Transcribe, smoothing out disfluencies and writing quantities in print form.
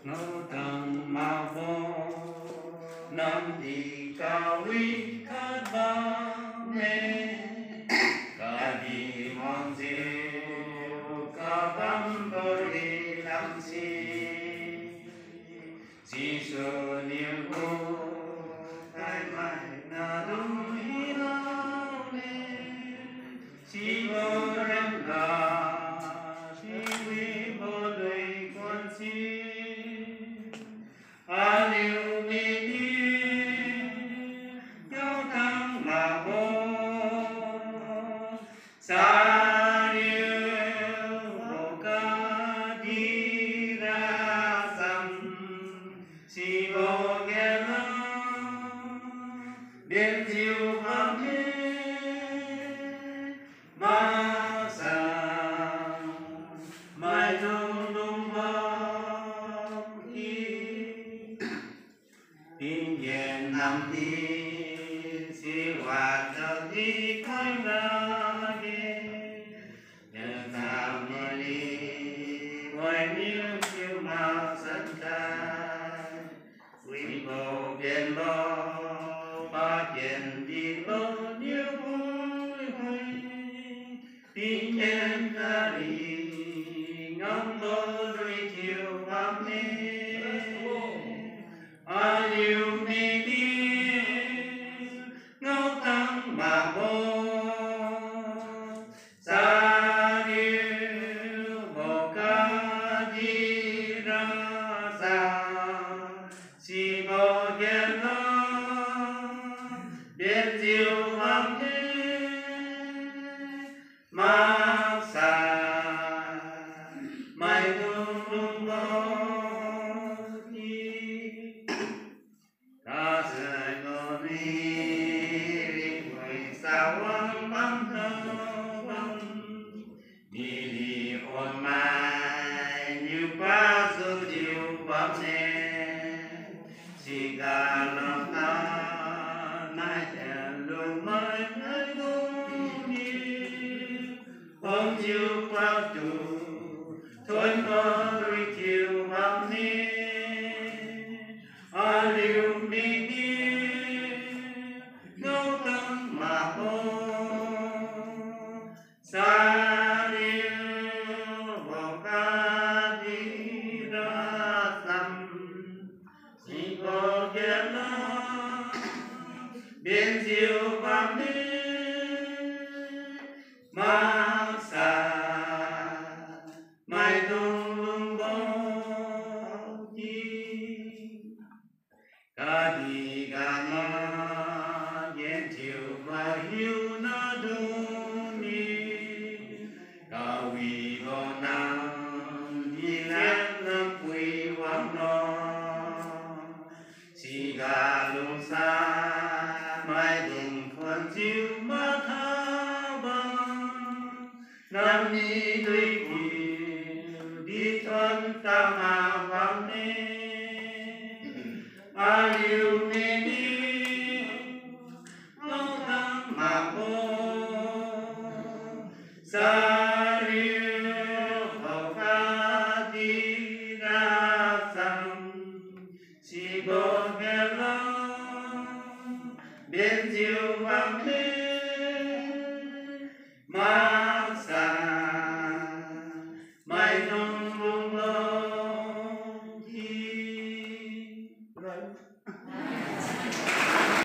ngô thằng ma vô nam đi cao quý khát vang lên cả đi mong diệu cả bám bờ đi làm chi số niềm vui thay mãi na đúng ý lao lên chi vô rem là chi quý vô đời quan chi Aliu mi đi nhau thăng mà vô sa liu vô ca đi ra sam si vô ghé lo biến diệu pháp thế ma sa mai dung dung vong y tin nhiên nằm đi si hoạt đầu đi khai ra đi nhờ nào mơ đi ngoài miếng chiều màu sân khai quý bộ biển bó ba biển đi bó nhiều vui vui tin nhiên ra đi ngắm bó đôi chiều bám mê Aliu mi đi ngâu thăng mà vô sa liu vô ca di ra sa si vô ghé lo biến diệu pháp thế ma sa mai dung dung vô ta sẽ có đi với sao quang băng thơ băng đi ôn mai như ba số chiều bóng nè chỉ cả lòng ta nay đèn luôn mới nơi đông đi hôm chiều qua chủ thôi có đôi chiều bóng nè Aliu mi đi ngâu thăng mà vô sa liu vô ca đi ra sam si vô ghé lo biến diệu pháp thế ma sa mai dung dung vô chi ca đi ca ma yên chiều và hiu na đun đi ca vi vô nam đi ngang nam quy hoàng no si ca lung sa mai đừng phân chiều ma tha băng nam ni tùy kiều đi thân ta mà vang nê Aliu mi đi ngâu thăng mà vô sa liu vô ca di ra sam si vô ghé lo biến diệu pháp thế ma sa mai dung dung lo chi